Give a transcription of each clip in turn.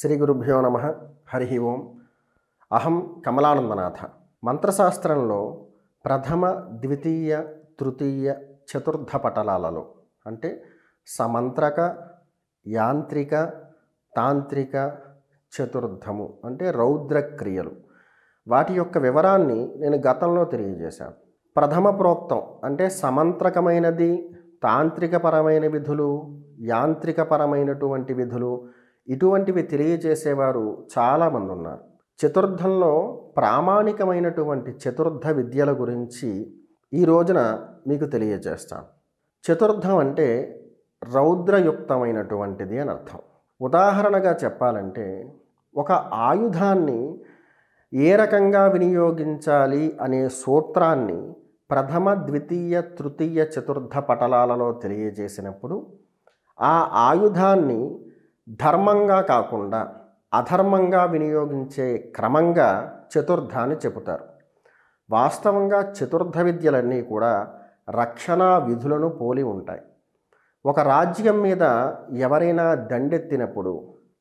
శ్రీ గురుభ్యో నమః. హరి ఓం. అహం కమలానందనాథ. మంత్రశాస్త్రంలో ప్రథమ, ద్వితీయ, తృతీయ, చతుర్థ పటలాలలో అంటే సమంత్రక, యాంత్రిక, తాంత్రిక, చతుర్థము అంటే రౌద్ర క్రియలు, వాటి యొక్క వివరాన్ని నేను గతంలో తెలియజేశాను. ప్రథమ ప్రోక్తం అంటే సమంత్రకమైనది, తాంత్రికపరమైన విధులు, యాంత్రికపరమైనటువంటి విధులు, ఇటువంటివి తెలియజేసేవారు చాలామంది ఉన్నారు. చతుర్థంలో ప్రామాణికమైనటువంటి చతుర్థ విద్యల గురించి ఈ రోజున మీకు తెలియజేస్తాను. చతుర్థం అంటే రౌద్రయుక్తమైనటువంటిది అని అర్థం. ఉదాహరణగా చెప్పాలంటే ఒక ఆయుధాన్ని ఏ రకంగా వినియోగించాలి అనే సూత్రాన్ని ప్రథమ, ద్వితీయ, తృతీయ, చతుర్థ పటలాలలో తెలియజేసినప్పుడు ఆ ఆయుధాన్ని ధర్మంగా కాకుండా అధర్మంగా వినియోగించే క్రమంగా చతుర్థాన్ని చెబుతారు. వాస్తవంగా చతుర్థ విద్యలన్నీ కూడా రక్షణ విధులను పోలి ఉంటాయి. ఒక రాజ్యం మీద ఎవరైనా దండెత్తినప్పుడు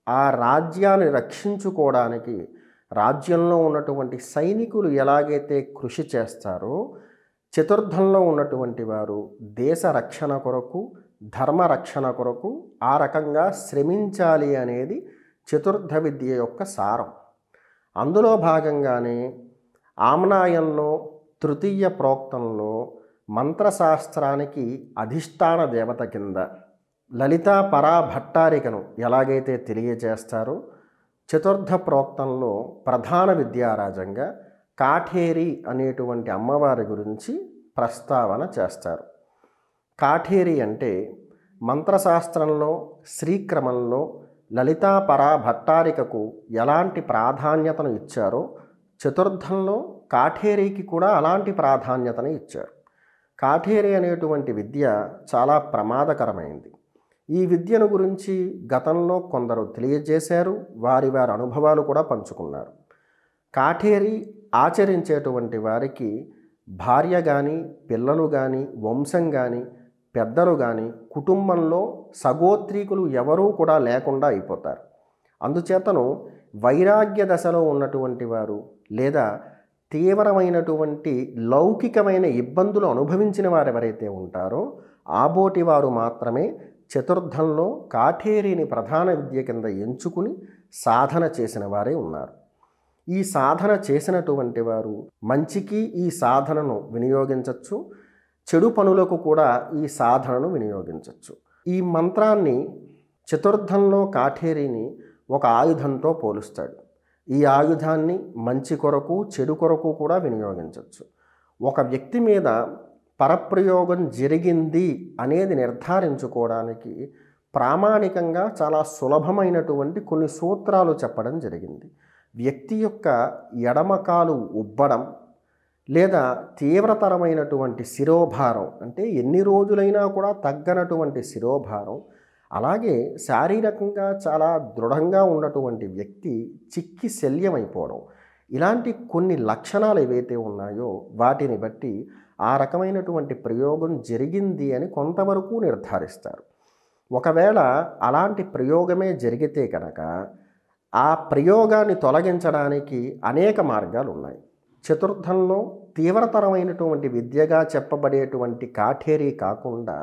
ఆ రాజ్యాన్ని రక్షించుకోవడానికి రాజ్యంలో ఉన్నటువంటి సైనికులు ఎలాగైతే కృషి చేస్తారో, చతుర్థంలో ఉన్నటువంటి వారు దేశ రక్షణ కొరకు, ధర్మ రక్షణ కొరకు ఆ రకంగా శ్రమించాలి అనేది చతుర్థ విద్య యొక్క సారం. అందులో భాగంగానే ఆమ్నాయంలో తృతీయ ప్రోక్తంలో మంత్రశాస్త్రానికి అధిష్టాన దేవత కింద లలితా పరాభట్టారికను ఎలాగైతే తెలియజేస్తారో, చతుర్థ ప్రోక్తంలో ప్రధాన విద్యారాజంగా కాఠేరి అనేటువంటి అమ్మవారి గురించి ప్రస్తావన చేస్తారు. కాఠేరి అంటే మంత్రశాస్త్రంలో శ్రీక్రమంలో లలితా పరాభట్టారికకు ఎలాంటి ప్రాధాన్యతను ఇచ్చారో, చతుర్థంలో కాఠేరికి కూడా అలాంటి ప్రాధాన్యతను ఇచ్చారు. కాఠేరి అనేటువంటి విద్య చాలా ప్రమాదకరమైంది. ఈ విద్యను గురించి గతంలో కొందరు తెలియజేశారు, వారి అనుభవాలు కూడా పంచుకున్నారు. కాఠేరి ఆచరించేటువంటి వారికి భార్య కానీ, పిల్లలు కానీ, వంశం కానీ, పెద్దలు కానీ, కుటుంబంలో సగోత్రీకులు ఎవరూ కూడా లేకుండా అయిపోతారు. అందుచేతను వైరాగ్య దశలో ఉన్నటువంటి వారు లేదా తీవ్రమైనటువంటి లౌకికమైన ఇబ్బందులు అనుభవించిన వారు ఎవరైతే ఉంటారో ఆబోటి వారు మాత్రమే చతుర్థంలో కాఠేరిని ప్రధాన విద్య కింద ఎంచుకుని సాధన చేసిన వారే ఉన్నారు. ఈ సాధన చేసినటువంటి వారు మంచికి ఈ సాధనను వినియోగించవచ్చు, చెడు పనులకు కూడా ఈ సాధనను వినియోగించవచ్చు. ఈ మంత్రాన్ని చతుర్థంలో కాఠేరిని ఒక ఆయుధంతో పోలుస్తాడు. ఈ ఆయుధాన్ని మంచి కొరకు, చెడు కొరకు కూడా వినియోగించవచ్చు. ఒక వ్యక్తి మీద పరప్రయోగం జరిగింది అనేది నిర్ధారించుకోవడానికి ప్రామాణికంగా చాలా సులభమైనటువంటి కొన్ని సూత్రాలు చెప్పడం జరిగింది. వ్యక్తి యొక్క ఎడమకాలు ఉబ్బడం లేదా తీవ్రతరమైనటువంటి శిరోభారం అంటే ఎన్ని రోజులైనా కూడా తగ్గనటువంటి శిరోభారం, అలాగే శారీరకంగా చాలా దృఢంగా ఉన్నటువంటి వ్యక్తి చిక్కి శల్యమైపోవడం, ఇలాంటి కొన్ని లక్షణాలు ఏవైతే ఉన్నాయో వాటిని బట్టి ఆ రకమైనటువంటి ప్రయోగం జరిగింది అని కొంతవరకు నిర్ధారిస్తారు. ఒకవేళ అలాంటి ప్రయోగమే జరిగితే కనుక ఆ ప్రయోగాన్ని తొలగించడానికి అనేక మార్గాలు ఉన్నాయి. చతుర్థంలో తీవ్రతరమైనటువంటి విద్యగా చెప్పబడేటువంటి కాఠేరి కాకుండా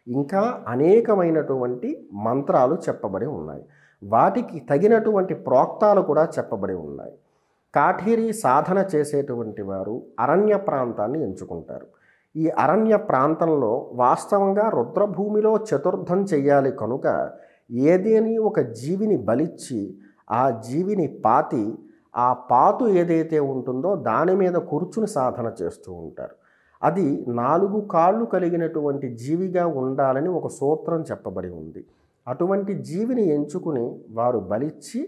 ఇంకా అనేకమైనటువంటి మంత్రాలు చెప్పబడి ఉన్నాయి. వాటికి తగినటువంటి ప్రోక్తాలు కూడా చెప్పబడి ఉన్నాయి. కాఠేరి సాధన చేసేటువంటి వారు అరణ్య ప్రాంతాన్ని ఎంచుకుంటారు. ఈ అరణ్య ప్రాంతంలో వాస్తవంగా రుద్రభూమిలో చతుర్థం చెయ్యాలి కనుక ఏదేని ఒక జీవిని బలిచ్చి ఆ జీవిని పాతి ఆ పాతు ఏదైతే ఉంటుందో దాని మీద కూర్చుని సాధన చేస్తూ ఉంటారు. అది 4 కాళ్ళు కలిగినటువంటి జీవిగా ఉండాలని ఒక సూత్రం చెప్పబడి ఉంది. అటువంటి జీవిని ఎంచుకుని వారు బలిచ్చి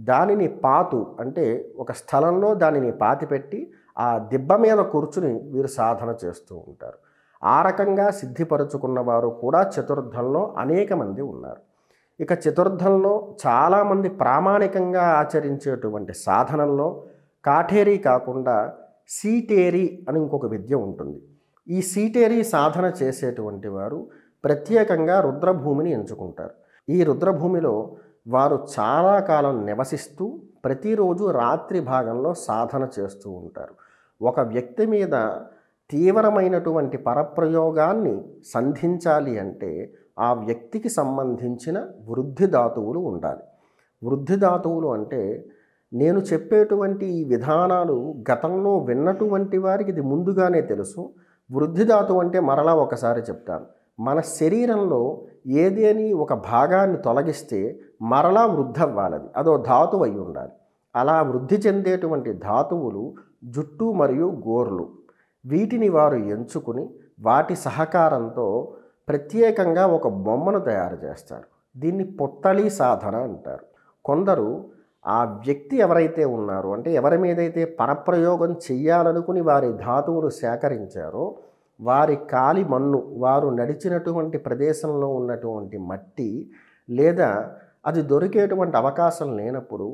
దానిని పాతు అంటే ఒక స్థలంలో దానిని పాతిపెట్టి ఆ దిబ్బ మీద కూర్చుని వీరు సాధన చేస్తూ ఉంటారు. ఆ రకంగా సిద్ధిపరుచుకున్న వారు కూడా చతుర్థంలో అనేక మంది ఉన్నారు. ఇక చతుర్థంలో చాలామంది ప్రామాణికంగా ఆచరించేటువంటి సాధనల్లో కాఠేరి కాకుండా సీటేరి అని ఇంకొక విద్య ఉంటుంది. ఈ సీటేరి సాధన చేసేటువంటి వారు ప్రత్యేకంగా రుద్రభూమిని ఎంచుకుంటారు. ఈ రుద్రభూమిలో వారు చాలా కాలం నివసిస్తూ ప్రతిరోజు రాత్రి భాగంలో సాధన చేస్తూ ఉంటారు. ఒక వ్యక్తి మీద తీవ్రమైనటువంటి పరప్రయోగాన్ని సంధించాలి అంటే ఆ వ్యక్తికి సంబంధించిన వృద్ధి ధాతువులు ఉండాలి. వృద్ధి ధాతువులు అంటే నేను చెప్పేటువంటి ఈ విధానాలు గతంలో విన్నటువంటి వారికి ఇది ముందుగానే తెలుసు. వృద్ధి ధాతువు అంటే మరలా ఒకసారి చెప్తాను. మన శరీరంలో ఏదేని ఒక భాగాన్ని తొలగిస్తే మరలా వృద్ధి అవ్వాలది, అదో ధాతువు అయి ఉండాలి. అలా వృద్ధి చెందేటువంటి ధాతువులు జుట్టు మరియు గోర్లు. వీటిని వారు ఎంచుకుని వాటి సహకారంతో ప్రత్యేకంగా ఒక బొమ్మను తయారు చేస్తారు. దీన్ని పొత్తళి సాధన అంటారు. కొందరు ఆ వ్యక్తి ఎవరైతే ఉన్నారో, అంటే ఎవరి మీదైతే పరప్రయోగం చెయ్యాలనుకుని వారి ధాతువులు సేకరించారో వారి కాలి మన్ను, వారు నడిచినటువంటి ప్రదేశంలో ఉన్నటువంటి మట్టి, లేదా అది దొరికేటువంటి అవకాశం లేనప్పుడు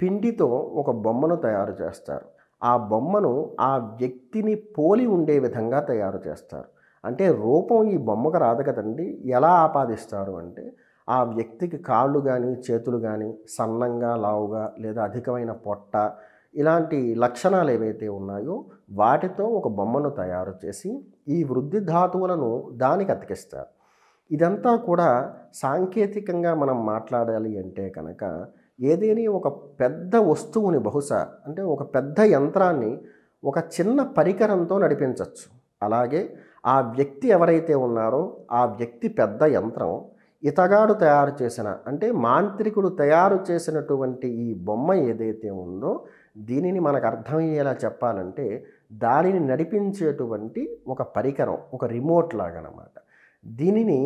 పిండితో ఒక బొమ్మను తయారు చేస్తారు. ఆ బొమ్మను ఆ వ్యక్తిని పోలి ఉండే విధంగా తయారు చేస్తారు. అంటే రూపం ఈ బొమ్మకు రాదు కదండి, ఎలా ఆపాదిస్తారు అంటే ఆ వ్యక్తికి కాళ్ళు కానీ చేతులు కానీ సన్నంగా, లావుగా, లేదా అధికమైన పొట్ట, ఇలాంటి లక్షణాలు ఏవైతే ఉన్నాయో వాటితో ఒక బొమ్మను తయారు చేసి ఈ వృద్ధి ధాతువులను దానికి అతికిస్తారు. ఇదంతా కూడా సాంకేతికంగా మనం మాట్లాడాలి అంటే కనుక ఏదేని ఒక పెద్ద వస్తువుని, బహుశా అంటే ఒక పెద్ద యంత్రాన్ని ఒక చిన్న పరికరంతో నడిపించవచ్చు. అలాగే ఆ వ్యక్తి ఎవరైతే ఉన్నారో ఆ వ్యక్తి పెద్ద యంత్రం, ఇతగాడు తయారు చేసిన, అంటే మాంత్రికుడు తయారు చేసినటువంటి ఈ బొమ్మ ఏదైతే ఉందో దీనిని మనకు అర్థమయ్యేలా చెప్పాలంటే దానిని నడిపించేటువంటి ఒక పరికరం, ఒక రిమోట్ లాగనమాట. దీనిని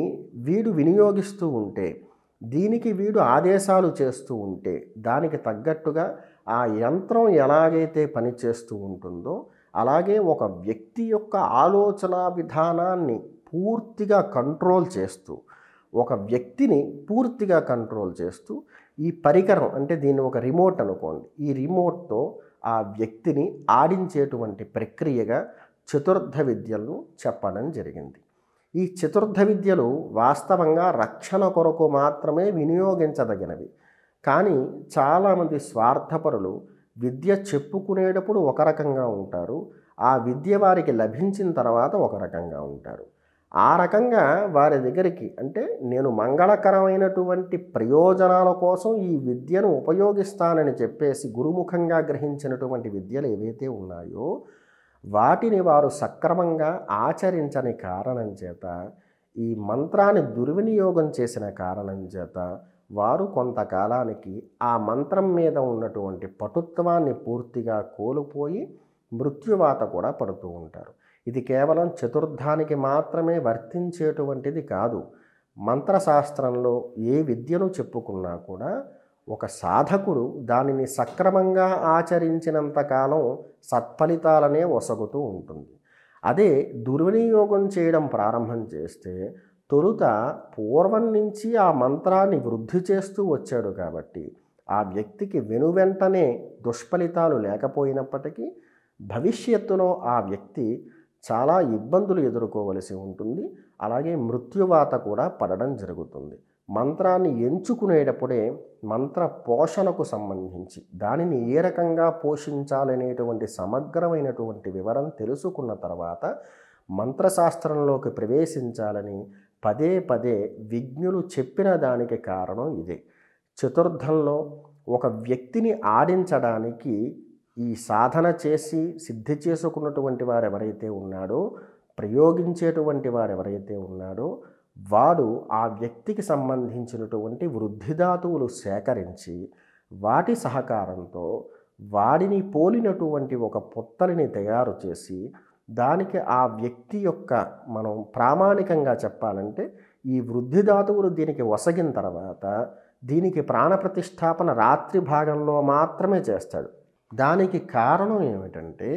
వీడు వినియోగిస్తూ ఉంటే, దీనికి వీడు ఆదేశాలు చేస్తూ ఉంటే దానికి తగ్గట్టుగా ఆ యంత్రం ఎలాగైతే పనిచేస్తూ ఉంటుందో అలాగే ఒక వ్యక్తి యొక్క ఆలోచన విధానాన్ని పూర్తిగా కంట్రోల్ చేస్తూ, ఒక వ్యక్తిని పూర్తిగా కంట్రోల్ చేస్తూ ఈ పరికరం, అంటే దీన్ని ఒక రిమోట్ అనుకోండి, ఈ రిమోట్తో ఆ వ్యక్తిని ఆడించేటువంటి ప్రక్రియగా చతుర్థ విద్యలను చెప్పడం జరిగింది. ఈ చతుర్థ విద్యలు వాస్తవంగా రక్షణ కొరకు మాత్రమే వినియోగించదగినవి. కానీ చాలామంది స్వార్థపరులు విద్య చెప్పుకునేటప్పుడు ఒక రకంగా ఉంటారు, ఆ విద్య వారికి లభించిన తర్వాత ఒక రకంగా ఉంటారు. ఆ రకంగా వారి దగ్గరికి, అంటే నేను మంగళకరమైనటువంటి ప్రయోజనాల కోసం ఈ విద్యను ఉపయోగిస్తానని చెప్పేసి గురుముఖంగా గ్రహించినటువంటి విద్యలు ఏవైతే ఉన్నాయో వాటిని వారు సక్రమంగా ఆచరించని కారణం చేత, ఈ మంత్రాన్ని దుర్వినియోగం చేసిన కారణం చేత వారు కొంతకాలానికి ఆ మంత్రం మీద ఉన్నటువంటి పటుత్వాన్ని పూర్తిగా కోల్పోయి మృత్యువాత కూడా పడుతూ ఉంటారు. ఇది కేవలం చతుర్థానికి మాత్రమే వర్తించేటువంటిది కాదు. మంత్రశాస్త్రంలో ఏ విద్యను చెప్పుకున్నా కూడా ఒక సాధకుడు దానిని సక్రమంగా ఆచరించినంతకాలం సత్ఫలితాలనే ఒసగుతూ ఉంటుంది. అదే దుర్వినియోగం చేయడం ప్రారంభం చేస్తే తొలుత పూర్వం నుంచి ఆ మంత్రాన్ని వృద్ధి చేస్తూ వచ్చాడు కాబట్టి ఆ వ్యక్తికి వెనువెంటనే దుష్ఫలితాలు లేకపోయినప్పటికీ భవిష్యత్తులో ఆ వ్యక్తి చాలా ఇబ్బందులు ఎదుర్కోవలసి ఉంటుంది. అలాగే మృత్యువాత కూడా పడడం జరుగుతుంది. మంత్రాన్ని ఎంచుకునేటప్పుడే మంత్ర పోషణకు సంబంధించి దానిని ఏ రకంగా పోషించాలనేటువంటి సమగ్రమైనటువంటి వివరం తెలుసుకున్న తర్వాత మంత్రశాస్త్రంలోకి ప్రవేశించాలని పదే పదే విజ్ఞులు చెప్పిన దానికి కారణం ఇదే. చతుర్థంలో ఒక వ్యక్తిని ఆడించడానికి ఈ సాధన చేసి సిద్ధి చేసుకున్నటువంటి వారు ఎవరైతే ఉన్నాడో, ప్రయోగించేటువంటి వారు ఎవరైతే ఉన్నాడో వాడు ఆ వ్యక్తికి సంబంధించినటువంటి వృద్ధిధాతువులు సేకరించి వాటి సహకారంతో వాడిని పోలినటువంటి ఒక పొత్తలిని తయారు చేసి దానికి ఆ వ్యక్తి యొక్క, మనం ప్రామాణికంగా చెప్పాలంటే ఈ వృద్ధిధాతువులు దీనికి ఒసగిన తర్వాత దీనికి ప్రాణప్రతిష్ఠాపన రాత్రి భాగంలో మాత్రమే చేస్తాడు. దానికి కారణం ఏమిటంటే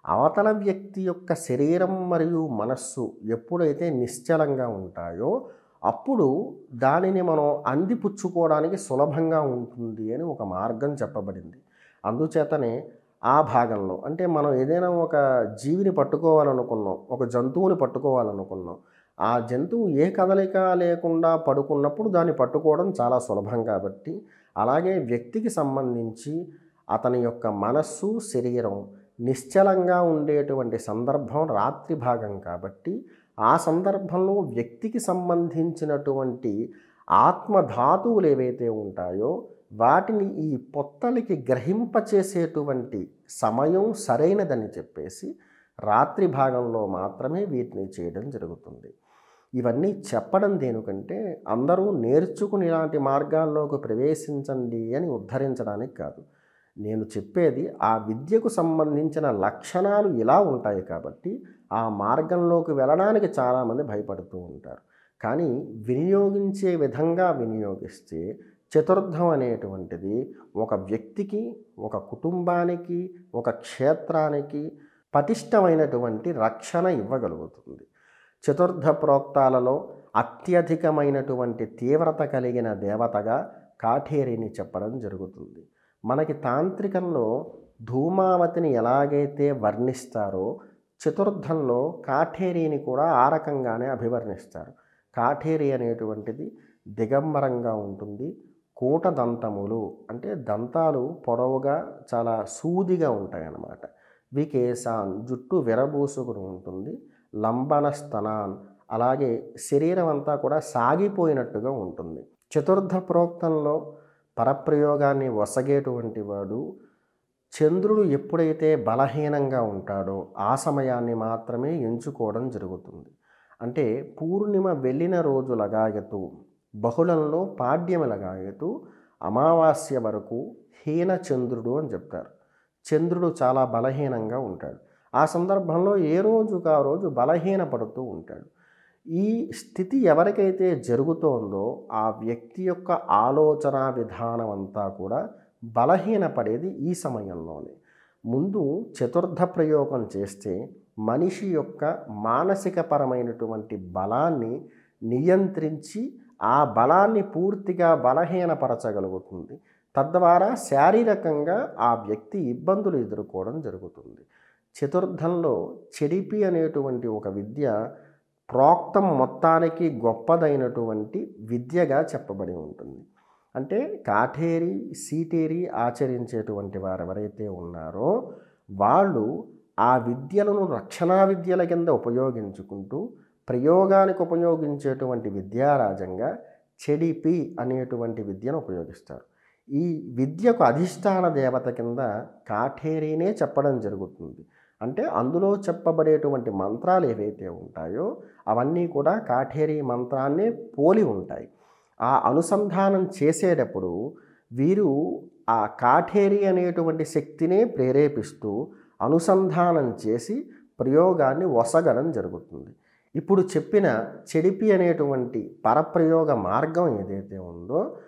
అవతల వ్యక్తి యొక్క శరీరం మరియు మనస్సు ఎప్పుడైతే నిశ్చలంగా ఉంటాయో అప్పుడు దానిని మనం అందిపుచ్చుకోవడానికి సులభంగా ఉంటుంది అని ఒక మార్గం చెప్పబడింది. అందుచేతనే ఆ భాగంలో, అంటే మనం ఏదైనా ఒక జీవిని పట్టుకోవాలనుకున్నాం, ఒక జంతువుని పట్టుకోవాలనుకున్నాం, ఆ జంతువు ఏ కదలిక లేకుండా పడుకున్నప్పుడు దాన్ని పట్టుకోవడం చాలా సులభం కాబట్టి, అలాగే వ్యక్తికి సంబంధించి అతని యొక్క మనస్సు, శరీరం నిశ్చలంగా ఉండేటువంటి సందర్భం రాత్రి భాగం కాబట్టి, ఆ సందర్భంలో వ్యక్తికి సంబంధించినటువంటి ఆత్మధాతువులు ఏవైతే ఉంటాయో వాటిని ఈ పొత్తలికి గ్రహింపచేసేటువంటి సమయం సరైనదని చెప్పేసి రాత్రి భాగంలో మాత్రమే వీటిని చేయడం జరుగుతుంది. ఇవన్నీ చెప్పడం దేనికంటే అందరూ నేర్చుకుని ఇలాంటి మార్గాల్లోకి ప్రవేశించండి అని ఉద్ధరించడానికి కాదు. నేను చెప్పేది ఆ విద్యకు సంబంధించిన లక్షణాలు ఇలా ఉంటాయి కాబట్టి ఆ మార్గంలోకి వెళ్ళడానికి చాలామంది భయపడుతూ ఉంటారు. కానీ వినియోగించే విధంగా వినియోగిస్తే చతుర్థం అనేటువంటిది ఒక వ్యక్తికి, ఒక కుటుంబానికి, ఒక క్షేత్రానికి పటిష్టమైనటువంటి రక్షణ ఇవ్వగలుగుతుంది. చతుర్థ ప్రోక్తాలలో అత్యధికమైనటువంటి తీవ్రత కలిగిన దేవతగా కాఠేరిని చెప్పడం జరుగుతుంది. మనకి తాంత్రికంలో ధూమావతిని ఎలాగైతే వర్ణిస్తారో చతుర్థంలో కాఠేరిని కూడా ఆ రకంగానే అభివర్ణిస్తారు. కాఠేరి అనేటువంటిది దిగంబరంగా ఉంటుంది. కూటదంతములు అంటే దంతాలు పొడవుగా చాలా సూదిగా ఉంటాయన్నమాట. వికేశాన్ జుట్టు విరబూసుకుని ఉంటుంది. లంబన స్తనాన్ అలాగే శరీరం అంతా కూడా సాగిపోయినట్టుగా ఉంటుంది. చతుర్థ ప్రోక్తంలో పరప్రయోగాన్ని వసగేటువంటి వాడు చంద్రుడు ఎప్పుడైతే బలహీనంగా ఉంటాడో ఆ సమయాన్ని మాత్రమే ఎంచుకోవడం జరుగుతుంది. అంటే పూర్ణిమ వెళ్ళిన రోజు లగాయతు, బహుళంలో పాడ్యమ లగాయతు, అమావాస్య వరకు హీన చంద్రుడు అని చెప్తారు. చంద్రుడు చాలా బలహీనంగా ఉంటాడు. ఆ సందర్భంలో ఏ రోజుకు ఆ రోజు బలహీనపడుతూ ఉంటాడు. ఈ స్థితి ఎవరికైతే జరుగుతోందో ఆ వ్యక్తి యొక్క ఆలోచన విధానం అంతా కూడా బలహీనపడేది ఈ సమయంలోనే. ముందు చతుర్థ ప్రయోగం చేస్తే మనిషి యొక్క మానసికపరమైనటువంటి బలాన్ని నియంత్రించి ఆ బలాన్ని పూర్తిగా బలహీనపరచగలుగుతుంది. తద్వారా శారీరకంగా ఆ వ్యక్తి ఇబ్బందులు ఎదుర్కోవడం జరుగుతుంది. చతుర్థంలో చెడిపి అనేటువంటి ఒక విద్య ప్రోక్తం మొత్తానికి గొప్పదైనటువంటి విద్యగా చెప్పబడి ఉంటుంది. అంటే కాఠేరి, సీటేరి ఆచరించేటువంటి వారు ఎవరైతే ఉన్నారో వాళ్ళు ఆ విద్యలను రక్షణా విద్యల కింద ఉపయోగించుకుంటూ ప్రయోగానికి ఉపయోగించేటువంటి విద్యారాజంగా చెడిపి అనేటువంటి విద్యను ఉపయోగిస్తారు. ఈ విద్యకు అధిష్టాన దేవత కింద కాఠేరినే చెప్పడం జరుగుతుంది. అంటే అందులో చెప్పబడేటువంటి మంత్రాలు ఏవైతే ఉంటాయో అవన్నీ కూడా కాఠేరి మంత్రాన్నే పోలి ఉంటాయి. ఆ అనుసంధానం చేసేటప్పుడు వీరు ఆ కాఠేరి అనేటువంటి శక్తినే ప్రేరేపిస్తూ అనుసంధానం చేసి ప్రయోగాన్ని వసగడం జరుగుతుంది. ఇప్పుడు చెప్పిన చెడిపి అనేటువంటి పరప్రయోగ మార్గం ఏదైతే ఉందో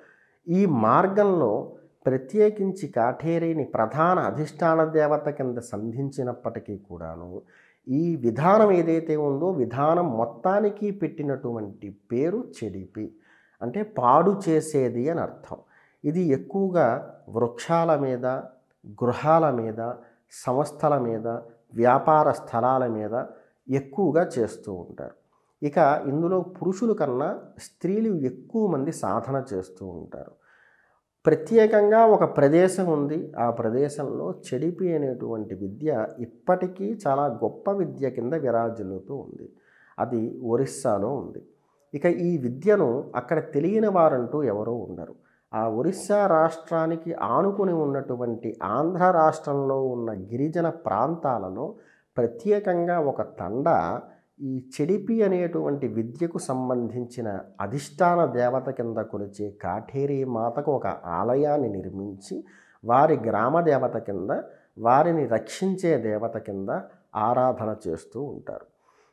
ఈ మార్గంలో ప్రత్యేకించి కాఠేరిని ప్రధాన అధిష్టాన దేవత కింద సంధించినప్పటికీ కూడాను ఈ విధానం ఏదైతే ఉందో విధానం మొత్తానికి పెట్టినటువంటి పేరు చెడిపి. అంటే పాడు చేసేది అని అర్థం. ఇది ఎక్కువగా వృక్షాల మీద, గృహాల మీద, సంస్థల మీద, వ్యాపార స్థలాల మీద ఎక్కువగా చేస్తూ ఉంటారు. ఇక ఇందులో పురుషుల కన్నా స్త్రీలు ఎక్కువ మంది సాధన చేస్తూ ఉంటారు. ప్రత్యేకంగా ఒక ప్రదేశం ఉంది. ఆ ప్రదేశంలో చెడిపి అనేటువంటి విద్య ఇప్పటికీ చాలా గొప్ప విద్య కింద విరాజిల్లుతూ ఉంది. అది ఒరిస్సాలో ఉంది. ఇక ఈ విద్యను అక్కడ తెలియని వారంటూ ఎవరూ ఉండరు. ఆ ఒరిస్సా రాష్ట్రానికి ఆనుకుని ఉన్నటువంటి ఆంధ్ర రాష్ట్రంలో ఉన్న గిరిజన ప్రాంతాలలో ప్రత్యేకంగా ఒక తండా ఈ చెడిపి అనేటువంటి విద్యకు సంబంధించిన అధిష్టాన దేవత కింద కొలిచే కాఠేరి మాతకు ఒక ఆలయాన్ని నిర్మించి వారి గ్రామ దేవత కింద, వారిని రక్షించే దేవత కింద ఆరాధన చేస్తూ ఉంటారు.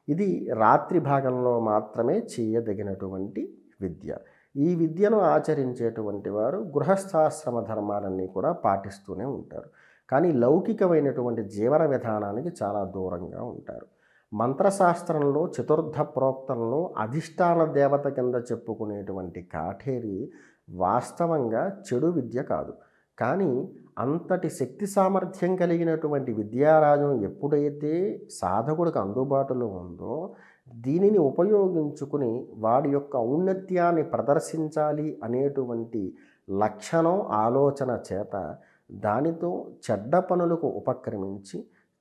ఇది రాత్రి భాగంలో మాత్రమే చేయదగినటువంటి విద్య. ఈ విద్యను ఆచరించేటువంటి వారు గృహస్థాశ్రమ ధర్మాలన్నీ కూడా పాటిస్తూనే ఉంటారు. కానీ లౌకికమైనటువంటి జీవన విధానానికి చాలా దూరంగా ఉంటారు. మంత్రశాస్త్రంలో చతుర్థ ప్రోక్తంలో అధిష్టాన దేవత కింద చెప్పుకునేటువంటి కాఠేరి వాస్తవంగా చెడు విద్య కాదు. కానీ అంతటి శక్తి సామర్థ్యం కలిగినటువంటి విద్యారాజం ఎప్పుడైతే సాధకుడికి అందుబాటులో ఉందో దీనిని ఉపయోగించుకుని వాడి యొక్క ఔన్నత్యాన్ని ప్రదర్శించాలి అనేటువంటి లక్షణం ఆలోచన చేత దానితో చెడ్డ పనులకు ఉపక్రమించి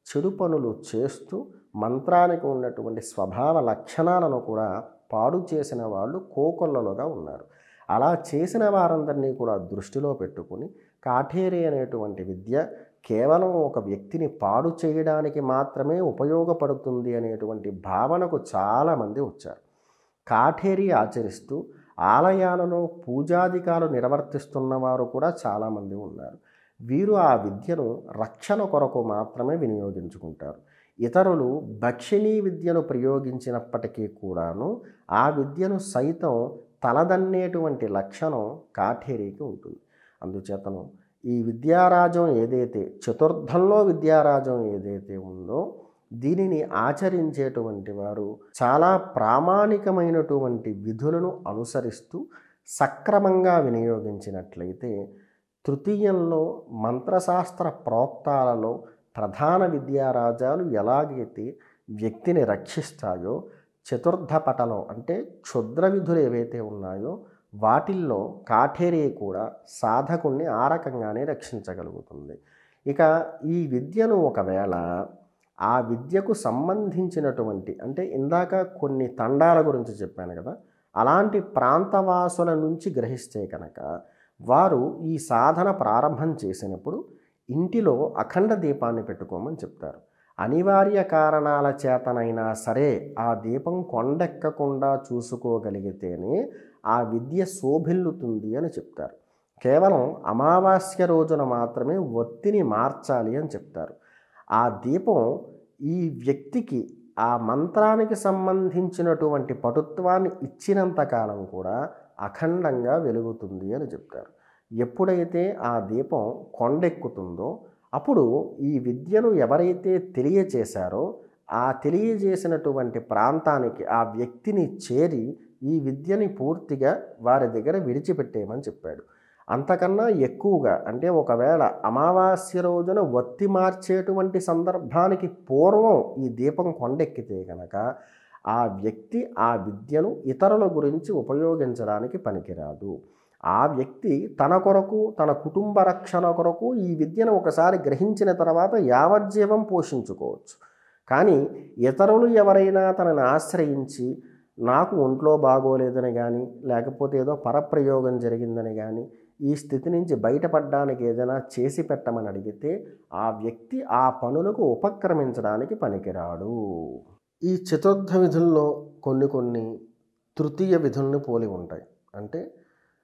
చెడు పనులు చేస్తూ మంత్రానికి ఉన్నటువంటి స్వభావ లక్షణాలను కూడా పాడు చేసిన వాళ్ళు కోకొల్లలుగా ఉన్నారు. అలా చేసిన వారందరినీ కూడా దృష్టిలో పెట్టుకుని కాఠేరి అనేటువంటి విద్య కేవలం ఒక వ్యక్తిని పాడు చేయడానికి మాత్రమే ఉపయోగపడుతుంది అనేటువంటి భావనకు చాలామంది వచ్చారు. కాఠేరి ఆచరిస్తూ ఆలయాలలో పూజాధికాలు నిర్వర్తిస్తున్న వారు కూడా చాలామంది ఉన్నారు. వీరు ఆ విద్యను రక్షణ కొరకు మాత్రమే వినియోగించుకుంటారు. ఇతరులు భక్షిణీ విద్యను ప్రయోగించినప్పటికీ కూడాను ఆ విద్యను సైతం తలదన్నేటువంటి లక్షణం కాఠేరికి ఉంటుంది. అందుచేతను ఈ విద్యారాజం ఏదైతే చతుర్థంలో విద్యారాజం ఏదైతే ఉందో దీనిని ఆచరించేటువంటి వారు చాలా ప్రామాణికమైనటువంటి విధులను అనుసరిస్తూ సక్రమంగా వినియోగించినట్లయితే తృతీయంలో మంత్రశాస్త్ర ప్రోక్తాలలో ప్రధాన విద్యారాజాలు ఎలాగైతే వ్యక్తిని రక్షిస్తాయో చతుర్థ పటలం అంటే క్షుద్ర విధులు ఏవైతే ఉన్నాయో వాటిల్లో కాఠేరి కూడా సాధకుణ్ణి ఆ రకంగానే రక్షించగలుగుతుంది. ఇక ఈ విద్యను ఒకవేళ ఆ విద్యకు సంబంధించినటువంటి అంటే ఇందాక కొన్ని తండాల గురించి చెప్పాను కదా, అలాంటి ప్రాంతవాసుల నుంచి గ్రహిస్తే కనుక వారు ఈ సాధన ప్రారంభం చేసినప్పుడు ఇంటిలో అఖండ దీపాన్ని పెట్టుకోమని చెప్తారు. అనివార్య కారణాల చేతనైనా సరే ఆ దీపం కొండెక్కకుండా చూసుకోగలిగితేనే ఆ విద్య శోభిల్లుతుంది అని చెప్తారు. కేవలం అమావాస్య రోజున మాత్రమే ఒత్తిని మార్చాలి అని చెప్తారు. ఆ దీపం ఈ వ్యక్తికి ఆ మంత్రానికి సంబంధించినటువంటి పటుత్వాన్ని ఇచ్చినంతకాలం కూడా అఖండంగా వెలుగుతుంది అని చెప్తారు. ఎప్పుడైతే ఆ దీపం కొండెక్కుతుందో అప్పుడు ఈ విద్యను ఎవరైతే తెలియచేశారో ఆ తెలియజేసినటువంటి ప్రాంతానికి ఆ వ్యక్తిని చేరి ఈ విద్యని పూర్తిగా వారి దగ్గర విడిచిపెట్టేయమని చెప్పాడు. అంతకన్నా ఎక్కువగా అంటే ఒకవేళ అమావాస్య రోజున ఒత్తి మార్చేటువంటి సందర్భానికి పూర్వం ఈ దీపం కొండెక్కితే కనుక ఆ వ్యక్తి ఆ విద్యను ఇతరుల గురించి ఉపయోగించడానికి పనికిరాదు. ఆ వ్యక్తి తన కొరకు తన కుటుంబ రక్షణ కొరకు ఈ విద్యను ఒకసారి గ్రహించిన తర్వాత యావజ్జీవం పోషించుకోవచ్చు. కానీ ఇతరులు ఎవరైనా తనని ఆశ్రయించి నాకు ఒంట్లో బాగోలేదని కానీ లేకపోతే ఏదో పరప్రయోగం జరిగిందని కానీ ఈ స్థితి నుంచి బయటపడడానికి ఏదైనా చేసి పెట్టమని అడిగితే ఆ వ్యక్తి ఆ పనులకు ఉపక్రమించడానికి పనికిరాడు. ఈ చతుర్థ విధుల్లో కొన్ని తృతీయ విధుల్ని పోలి ఉంటాయి. అంటే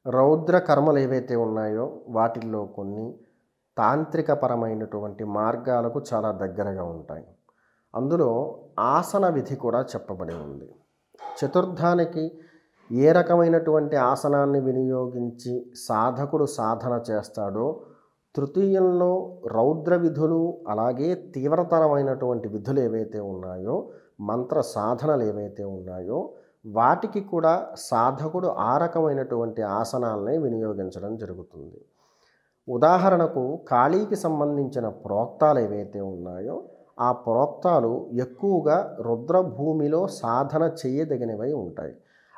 రౌద్ర కర్మలు ఏవైతే ఉన్నాయో వాటిల్లో కొన్ని తాంత్రికపరమైనటువంటి మార్గాలకు చాలా దగ్గరగా ఉంటాయి. అందులో ఆసన విధి కూడా చెప్పబడి ఉంది. చతుర్థానికి ఏ రకమైనటువంటి ఆసనాన్ని వినియోగించి సాధకుడు సాధన చేస్తాడో తృతీయంలో రౌద్ర విధులు అలాగే తీవ్రతరమైనటువంటి విధులు ఏవైతే ఉన్నాయో మంత్ర సాధనలు ఏవైతే ఉన్నాయో వాటికి కూడా సాధకుడు ఆ రకమైనటువంటి ఆసనాలనే వినియోగించడం జరుగుతుంది. ఉదాహరణకు కాళీకి సంబంధించిన ప్రోక్తాలు ఏవైతే ఉన్నాయో ఆ ప్రోక్తాలు ఎక్కువగా రుద్రభూమిలో సాధన చేయదగినవై ఉంటాయి.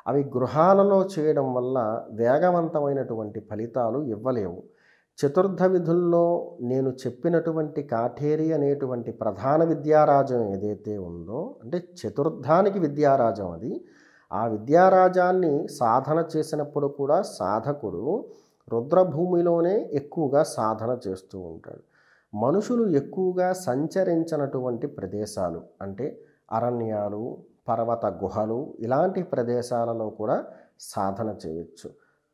అవి గృహాలలో చేయడం వల్ల వేగవంతమైనటువంటి ఫలితాలు ఇవ్వలేవు. చతుర్థ విధుల్లో నేను చెప్పినటువంటి కాఠేరి అనేటువంటి ప్రధాన విద్యారాజం ఏదైతే ఉందో అంటే చతుర్థానికి విద్యారాజం అది. ఆ విద్యారాజాన్ని సాధన చేసినప్పుడు కూడా సాధకుడు రుద్రభూమిలోనే ఎక్కువగా సాధన చేస్తూ ఉంటాడు. మనుషులు ఎక్కువగా సంచరించినటువంటి ప్రదేశాలు అంటే అరణ్యాలు, పర్వత గుహలు ఇలాంటి ప్రదేశాలలో కూడా సాధన చేయొచ్చు.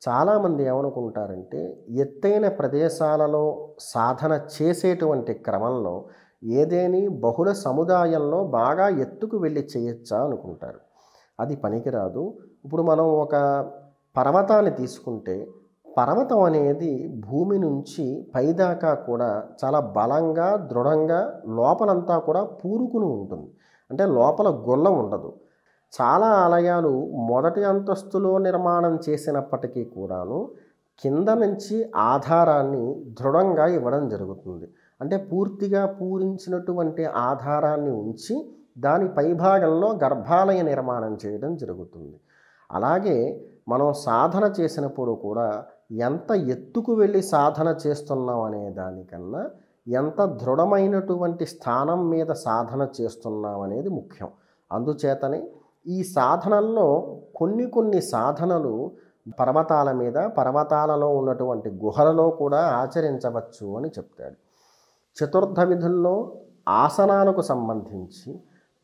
చాలామంది ఏమనుకుంటారంటే ఎత్తైన ప్రదేశాలలో సాధన చేసేటువంటి క్రమంలో ఏదేని బహుళ సముదాయంలో బాగా ఎత్తుకు వెళ్ళి చేయొచ్చా అనుకుంటారు. అది పనికిరాదు. ఇప్పుడు మనం ఒక పర్వతాన్ని తీసుకుంటే పర్వతం అనేది భూమి నుంచి పైదాకా కూడా చాలా బలంగా దృఢంగా లోపలంతా కూడా పూరుకుని ఉంటుంది. అంటే లోపల గొల్ల ఉండదు. చాలా ఆలయాలు మొదటి అంతస్తులో నిర్మాణం చేసినప్పటికీ కూడాను కింద నుంచి ఆధారాన్ని దృఢంగా ఇవ్వడం జరుగుతుంది. అంటే పూర్తిగా పూరించినటువంటి ఆధారాన్ని ఉంచి దాని పైభాగంలో గర్భాలయ నిర్మాణం చేయడం జరుగుతుంది. అలాగే మనం సాధన చేసినప్పుడు కూడా ఎంత ఎత్తుకు వెళ్ళి సాధన చేస్తున్నాం అనే దానికన్నా ఎంత దృఢమైనటువంటి స్థానం మీద సాధన చేస్తున్నాం అనేది ముఖ్యం. అందుచేతనే ఈ సాధనల్లో కొన్ని సాధనలు పర్వతాల మీద, పర్వతాలలో ఉన్నటువంటి గుహలలో కూడా ఆచరించవచ్చు అని చెప్తాడు. చతుర్థ విధుల్లో ఆసనాలకు సంబంధించి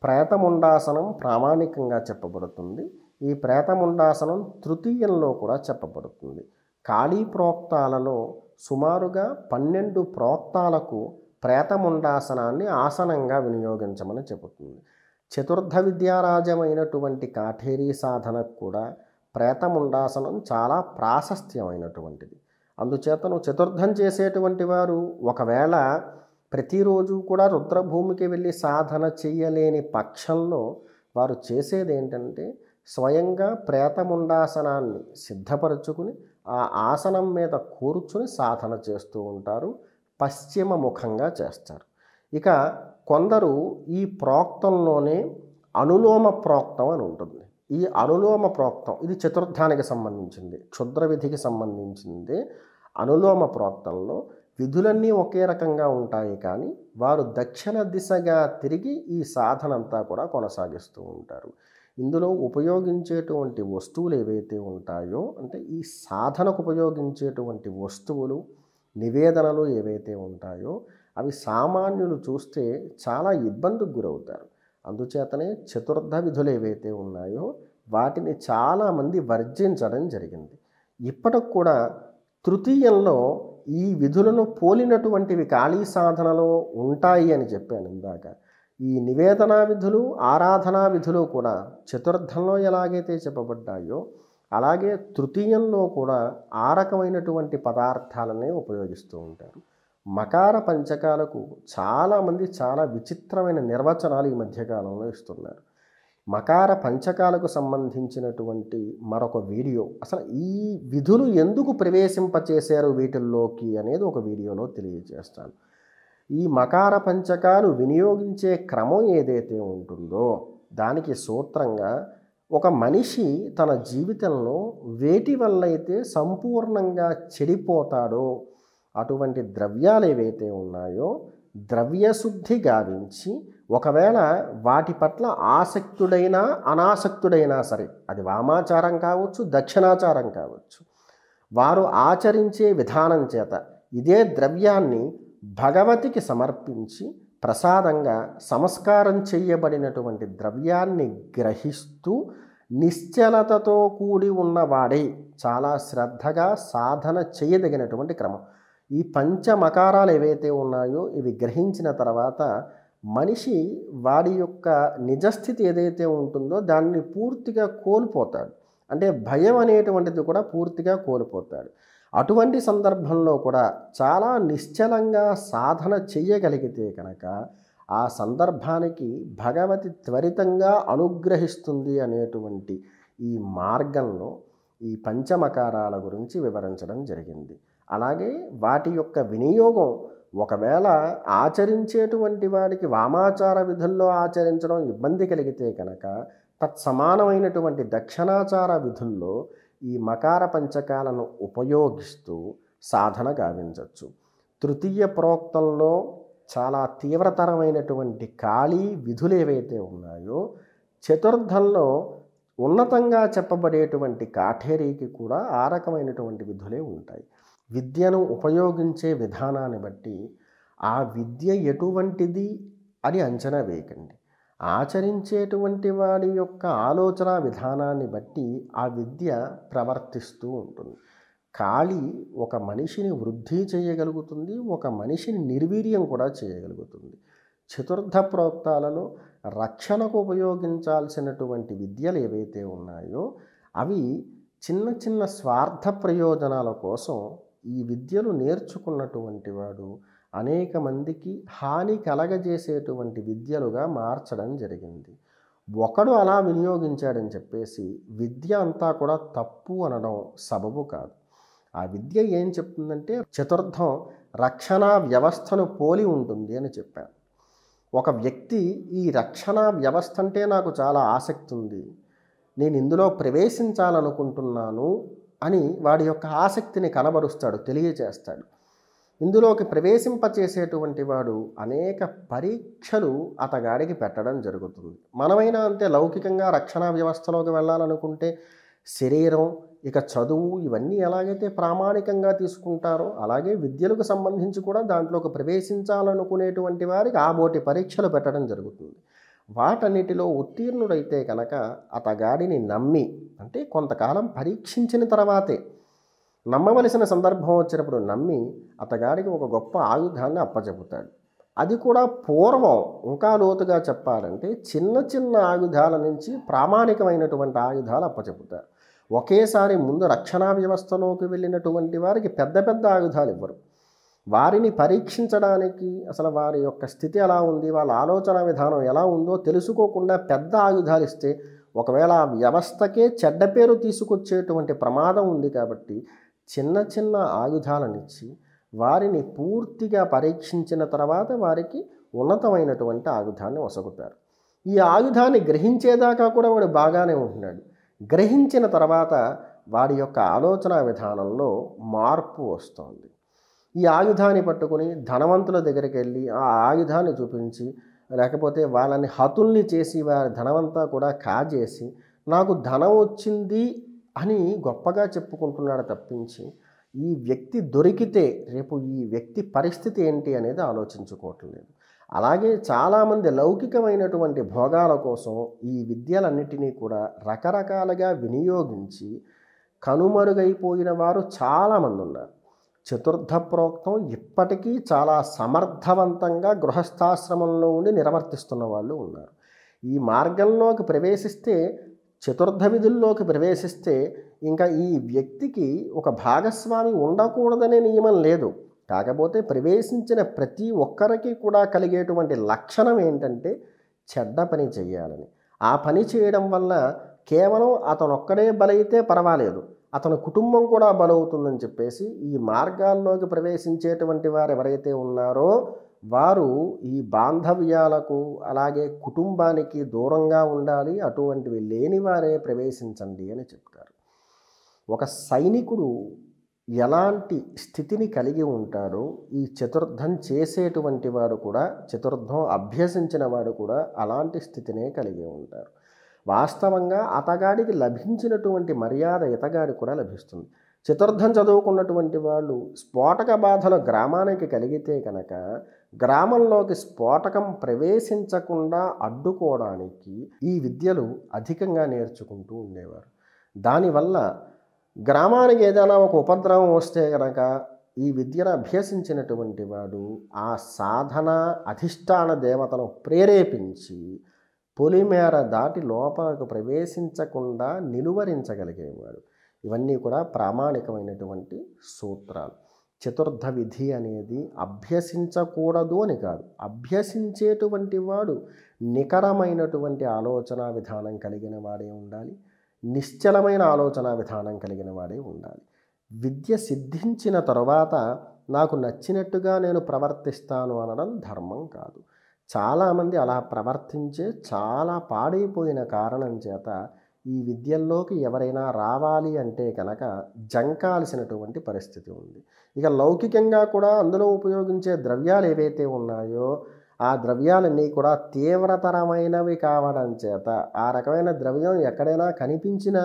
ప్రేతముండాసనం ప్రామాణికంగా చెప్పబడుతుంది. ఈ ప్రేతముండాసనం తృతీయంలో కూడా చెప్పబడుతుంది. కాళీ ప్రోక్తాలలో సుమారుగా 12 ప్రోక్తాలకు ప్రేతముండాసనాన్ని ఆసనంగా వినియోగించమని చెబుతుంది. చతుర్థ విద్యారాజమైనటువంటి కాఠేరీ సాధనకు కూడా ప్రేతముండాసనం చాలా ప్రాశస్త్యమైనటువంటిది. అందుచేతను చతుర్థం చేసేటువంటి వారు ఒకవేళ ప్రతిరోజు కూడా రుద్రభూమికి వెళ్ళి సాధన చేయలేని పక్షంలో వారు చేసేది ఏంటంటే స్వయంగా ప్రేతముండాసనాన్ని సిద్ధపరచుకుని ఆ ఆసనం మీద కూర్చుని సాధన చేస్తూ ఉంటారు. పశ్చిమ ముఖంగా చేస్తారు. ఇక కొందరు ఈ ప్రోక్తంలోనే అనులోమ ప్రోక్తం అని ఉంటుంది. ఈ అనులోమ ప్రోక్తం ఇది చతుర్థానికి సంబంధించింది, క్షుద్ర విధికి సంబంధించింది. అనులోమ ప్రోక్తంలో విధులన్నీ ఒకే రకంగా ఉంటాయి, కానీ వారు దక్షిణ దిశగా తిరిగి ఈ సాధన అంతా కూడా కొనసాగిస్తూ ఉంటారు. ఇందులో ఉపయోగించేటువంటి వస్తువులు ఏవైతే ఉంటాయో, అంటే ఈ సాధనకు ఉపయోగించేటువంటి వస్తువులు, నివేదనలు ఏవైతే ఉంటాయో అవి సామాన్యులు చూస్తే చాలా ఇబ్బందికి గురవుతారు. అందుచేతనే చతుర్థ విధులు ఏవైతే ఉన్నాయో వాటిని చాలామంది వర్జించడం జరిగింది. ఇప్పటికి కూడా తృతీయంలో ఈ విధులను పోలినటువంటివి కాళీ సాధనలో ఉంటాయి అని చెప్పాను ఇందాక. ఈ నివేదనా విధులు, ఆరాధనా విధులు కూడా చతుర్థంలో ఎలాగైతే చెప్పబడ్డాయో అలాగే తృతీయంలో కూడా ఆ రకమైనటువంటి పదార్థాలనే ఉపయోగిస్తూ ఉంటారు. మకార పంచకాలకు చాలామంది చాలా విచిత్రమైన నిర్వచనాలు ఈ మధ్యకాలంలో ఇస్తున్నారు. మకార పంచకాలకు సంబంధించినటువంటి మరొక వీడియో, అసలు ఈ విధులు ఎందుకు ప్రవేశింపచేశారు వీటిల్లోకి అనేది ఒక వీడియోలో తెలియజేస్తాను. ఈ మకార పంచకాలు వినియోగించే క్రమం ఏదైతే ఉంటుందో దానికి సూత్రంగా ఒక మనిషి తన జీవితంలో వేటి వల్ల అయితే సంపూర్ణంగా చెడిపోతాడో అటువంటి ద్రవ్యాలు ఏవైతే ఉన్నాయో ద్రవ్యశుద్ధి గావించి ఒకవేళ వాటి పట్ల ఆసక్తుడైనా అనాసక్తుడైనా సరే, అది వామాచారం కావచ్చు, దక్షిణాచారం కావచ్చు, వారు ఆచరించే విధానం చేత ఇదే ద్రవ్యాన్ని భగవతికి సమర్పించి ప్రసాదంగా సంస్కారం చేయబడినటువంటి ద్రవ్యాన్ని గ్రహిస్తూ నిశ్చలతతో కూడి ఉన్నవాడే చాలా శ్రద్ధగా సాధన చేయదగినటువంటి క్రమం. ఈ పంచమకారాలు ఏవైతే ఉన్నాయో ఇవి గ్రహించిన తర్వాత మనిషి వాడి యొక్క నిజస్థితి ఏదైతే ఉంటుందో దాన్ని పూర్తిగా కోల్పోతాడు. అంటే భయం అనేటువంటిది కూడా పూర్తిగా కోల్పోతాడు. అటువంటి సందర్భంలో కూడా చాలా నిశ్చలంగా సాధన చేయగలిగితే కనుక ఆ సందర్భానికి భగవతి త్వరితంగా అనుగ్రహిస్తుంది అనేటువంటి ఈ మార్గంలో ఈ పంచమకారాల గురించి వివరించడం జరిగింది. అలాగే వాటి యొక్క వినియోగం ఒకవేళ ఆచరించేటువంటి వాడికి వామాచార విధుల్లో ఆచరించడం ఇబ్బంది కలిగితే కనుక తత్సమానమైనటువంటి దక్షిణాచార విధుల్లో ఈ మకార పంచకాలను ఉపయోగిస్తూ సాధన గావించవచ్చు. తృతీయ ప్రోక్తంలో చాలా తీవ్రతరమైనటువంటి కాళీ విధులు ఏవైతే ఉన్నాయో చతుర్థంలో ఉన్నతంగా చెప్పబడేటువంటి కాఠేరీకి కూడా ఆ రకమైనటువంటి విధులే ఉంటాయి. విద్యను ఉపయోగించే విధానాన్ని బట్టి ఆ విద్య ఎటువంటిది అని అంచనా వేయకండి. ఆచరించేటువంటి వాడి యొక్క ఆలోచన విధానాన్ని బట్టి ఆ విద్య ప్రవర్తిస్తూ ఉంటుంది. కాళీ ఒక మనిషిని వృద్ధి చేయగలుగుతుంది, ఒక మనిషిని నిర్వీర్యం కూడా చేయగలుగుతుంది. చతుర్థ ప్రోక్తాలలో రక్షణకు ఉపయోగించాల్సినటువంటి విద్యలు ఏవైతే ఉన్నాయో అవి చిన్న చిన్న స్వార్థ ప్రయోజనాల కోసం ఈ విద్యలు నేర్చుకున్నటువంటి వాడు అనేక మందికి హాని కలగజేసేటువంటి విద్యలుగా మార్చడం జరిగింది. ఒకడు అలా వినియోగించాడని చెప్పేసి విద్య అంతా కూడా తప్పు అనడం సబబు కాదు. ఆ విద్య ఏం చెప్తుందంటే చతుర్థం రక్షణ వ్యవస్థను పోలి ఉంటుంది అని చెప్పాను. ఒక వ్యక్తి ఈ రక్షణ వ్యవస్థ అంటే నాకు చాలా ఆసక్తి ఉంది, నేను ఇందులో ప్రవేశించాలనుకుంటున్నాను అని వాడి యొక్క ఆసక్తిని కనబరుస్తాడు, తెలియజేస్తాడు. ఇందులోకి ప్రవేశింపచేసేటువంటి వాడు అనేక పరీక్షలు అతగాడికి పెట్టడం జరుగుతుంది. మనమైనా అంతే, లౌకికంగా రక్షణ వ్యవస్థలోకి వెళ్ళాలనుకుంటే శరీరం, ఇక చదువు, ఇవన్నీ ఎలాగైతే ప్రామాణికంగా తీసుకుంటారో అలాగే విద్యలకు సంబంధించి కూడా దాంట్లోకి ప్రవేశించాలనుకునేటువంటి వారికి ఆబోటి పరీక్షలు పెట్టడం జరుగుతుంది. వాటన్నిటిలో ఉత్తీర్ణుడైతే కనుక అతగాడిని నమ్మి, అంటే కొంతకాలం పరీక్షించిన తర్వాతే, నమ్మవలసిన సందర్భం వచ్చినప్పుడు నమ్మి అతగాడికి ఒక గొప్ప ఆయుధాన్ని అప్పచెబుతాడు. అది కూడా పూర్వం ఇంకా లోతుగా చెప్పాలంటే చిన్న చిన్న ఆయుధాల నుంచి ప్రామాణికమైనటువంటి ఆయుధాలు అప్పచెబుతారు. ఒకేసారి ముందు రక్షణా వ్యవస్థలోకి వెళ్ళినటువంటి వారికి పెద్ద పెద్ద ఆయుధాలు ఇవ్వరు. వారిని పరీక్షించడానికి, అసలు వారి యొక్క స్థితి ఎలా ఉంది, వాళ్ళ ఆలోచన విధానం ఎలా ఉందో తెలుసుకోకుండా పెద్ద ఆయుధాలు ఇస్తే ఒకవేళ ఆ వ్యవస్థకే చెడ్డ పేరు తీసుకొచ్చేటువంటి ప్రమాదం ఉంది. కాబట్టి చిన్న చిన్న ఆయుధాలనిచ్చి వారిని పూర్తిగా పరీక్షించిన తర్వాత వారికి ఉన్నతమైనటువంటి ఆయుధాన్ని ఒసగుతారు. ఈ ఆయుధాన్ని గ్రహించేదాకా కూడా వాడు బాగానే ఉంటున్నాడు. గ్రహించిన తర్వాత వాడి యొక్క ఆలోచన విధానంలో మార్పు వస్తుంది. ఈ ఆయుధాన్ని పట్టుకుని ధనవంతుల దగ్గరికి వెళ్ళి ఆ ఆయుధాన్ని చూపించి, లేకపోతే వాళ్ళని హతుల్ని చేసి వారి ధనమంతా కూడా కాజేసి నాకు ధనం వచ్చింది అని గొప్పగా చెప్పుకుంటున్నాడు తప్పించి ఈ వ్యక్తి దొరికితే రేపు ఈ వ్యక్తి పరిస్థితి ఏంటి అనేది ఆలోచించుకోవట్లేదు. అలాగే చాలామంది లౌకికమైనటువంటి భోగాల కోసం ఈ విద్యలన్నిటినీ కూడా రకరకాలుగా వినియోగించి కనుమరుగైపోయిన వారు చాలామంది ఉన్నారు. చతుర్థ ప్రోక్తం ఇప్పటికీ చాలా సమర్థవంతంగా గృహస్థాశ్రమంలో ఉండి నిర్వర్తిస్తున్న వాళ్ళు ఉన్నారు. ఈ మార్గంలోకి ప్రవేశిస్తే, చతుర్థ విధుల్లోకి ప్రవేశిస్తే ఇంకా ఈ వ్యక్తికి ఒక భాగస్వామి ఉండకూడదనే నియమం లేదు. కాకపోతే ప్రవేశించిన ప్రతి ఒక్కరికి కూడా కలిగేటువంటి లక్షణం ఏంటంటే చెడ్డ పని చేయాలని. ఆ పని చేయడం వల్ల కేవలం అతను ఒక్కడే బలైతే పర్వాలేదు, అతని కుటుంబం కూడా బలవుతుందని చెప్పేసి ఈ మార్గాల్లోకి ప్రవేశించేటువంటి వారు ఎవరైతే ఉన్నారో వారు ఈ బాంధవ్యాలకు అలాగే కుటుంబానికి దూరంగా ఉండాలి, అటువంటివి లేని వారే ప్రవేశించండి అని చెప్తారు. ఒక సైనికుడు ఎలాంటి స్థితిని కలిగి ఉంటాడో ఈ చతుర్థం చేసేటువంటి వాడు కూడా, చతుర్థం అభ్యసించిన వాడు కూడా అలాంటి స్థితినే కలిగి ఉంటారు. వాస్తవంగా అతగాడికి లభించినటువంటి మర్యాద ఇతగాడికి కూడా లభిస్తుంది. చతుర్థం చదువుకున్నటువంటి వాళ్ళు స్ఫోటక బాధలు గ్రామానికి కలిగితే కనుక గ్రామంలోకి స్ఫోటకం ప్రవేశించకుండా అడ్డుకోవడానికి ఈ విద్యలు అధికంగా నేర్చుకుంటూ ఉండేవారు. దానివల్ల గ్రామానికి ఏదైనా ఒక ఉపద్రవం వస్తే కనుక ఈ విద్యను అభ్యసించినటువంటి వాడు ఆ సాధన అధిష్టాన దేవతను ప్రేరేపించి పొలిమేర దాటి లోపలకు ప్రవేశించకుండా నిలువరించగలిగేవాడు. ఇవన్నీ కూడా ప్రామాణికమైనటువంటి సూత్రాలు. చతుర్థ విధి అనేది అభ్యసించకూడదు అని కాదు, అభ్యసించేటువంటి వాడు నికరమైనటువంటి ఆలోచన విధానం కలిగిన వాడే ఉండాలి, నిశ్చలమైన ఆలోచన విధానం కలిగిన వాడే ఉండాలి. విద్య సిద్ధించిన తర్వాత నాకు నచ్చినట్టుగా నేను ప్రవర్తిస్తాను అనడం ధర్మం కాదు. చాలామంది అలా ప్రవర్తించే చాలా పాడైపోయిన కారణం చేత ఈ విద్యల్లోకి ఎవరైనా రావాలి అంటే కనుక జంకాల్సినటువంటి పరిస్థితి ఉంది. ఇక లౌకికంగా కూడా అందులో ఉపయోగించే ద్రవ్యాలు ఏవైతే ఉన్నాయో ఆ ద్రవ్యాలన్నీ కూడా తీవ్రతరమైనవి కావడం చేత ఆ రకమైన ద్రవ్యం ఎక్కడైనా కనిపించినా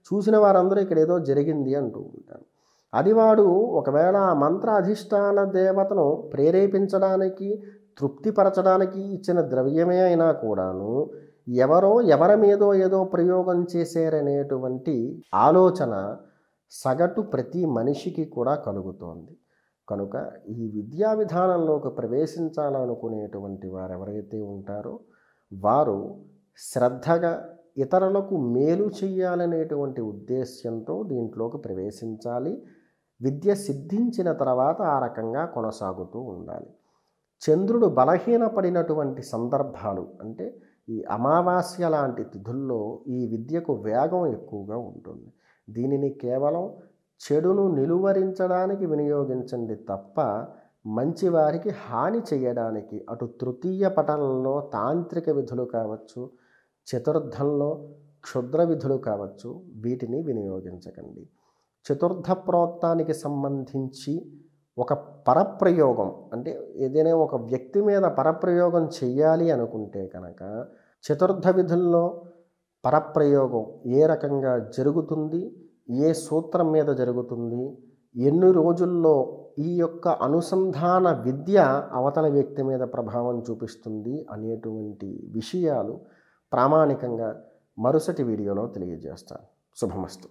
చూసిన వారందరూ ఇక్కడ ఏదో జరిగింది అంటూ ఉంటారు. అది వాడు ఒకవేళ ఆ మంత్ర అధిష్టాన దేవతను ప్రేరేపించడానికి, తృప్తిపరచడానికి ఇచ్చిన ద్రవ్యమే అయినా కూడాను ఎవరో ఎవరి మీదో ఏదో ప్రయోగం చేశారనేటువంటి ఆలోచన సగటు ప్రతి మనిషికి కూడా కలుగుతోంది. కనుక ఈ విద్యా విధానంలోకి ప్రవేశించాలనుకునేటువంటి వారు ఎవరైతే ఉంటారో వారు శ్రద్ధగా ఇతరులకు మేలు చేయాలనేటువంటి ఉద్దేశ్యంతో దీంట్లోకి ప్రవేశించాలి. విద్య సిద్ధించిన తర్వాత ఆ రకంగా కొనసాగుతూ ఉండాలి. చంద్రుడు బలహీనపడినటువంటి సందర్భాలు అంటే ఈ అమావాస్య లాంటి తిథుల్లో ఈ విద్యకు వేగం ఎక్కువగా ఉంటుంది. దీనిని కేవలం చెడును నిలువరించడానికి వినియోగించండి తప్ప మంచివారికి హాని చేయడానికి అటు తృతీయ పటంలో తాంత్రిక విధులు కావచ్చు, చతుర్థంలో క్షుద్ర విధులు కావచ్చు, వీటిని వినియోగించకండి. చతుర్థ ప్రోక్తానికి సంబంధించి ఒక పరప్రయోగం అంటే ఏదైనా ఒక వ్యక్తి మీద పరప్రయోగం చెయ్యాలి అనుకుంటే కనుక చతుర్థ విధుల్లో పరప్రయోగం ఏ రకంగా జరుగుతుంది, ఏ సూత్రం మీద జరుగుతుంది, ఎన్ని రోజుల్లో ఈ యొక్క అనుసంధాన విద్య అవతల వ్యక్తి మీద ప్రభావం చూపిస్తుంది అనేటువంటి విషయాలు ప్రామాణికంగా మరుసటి వీడియోలో తెలియజేస్తాను. శుభమస్తు.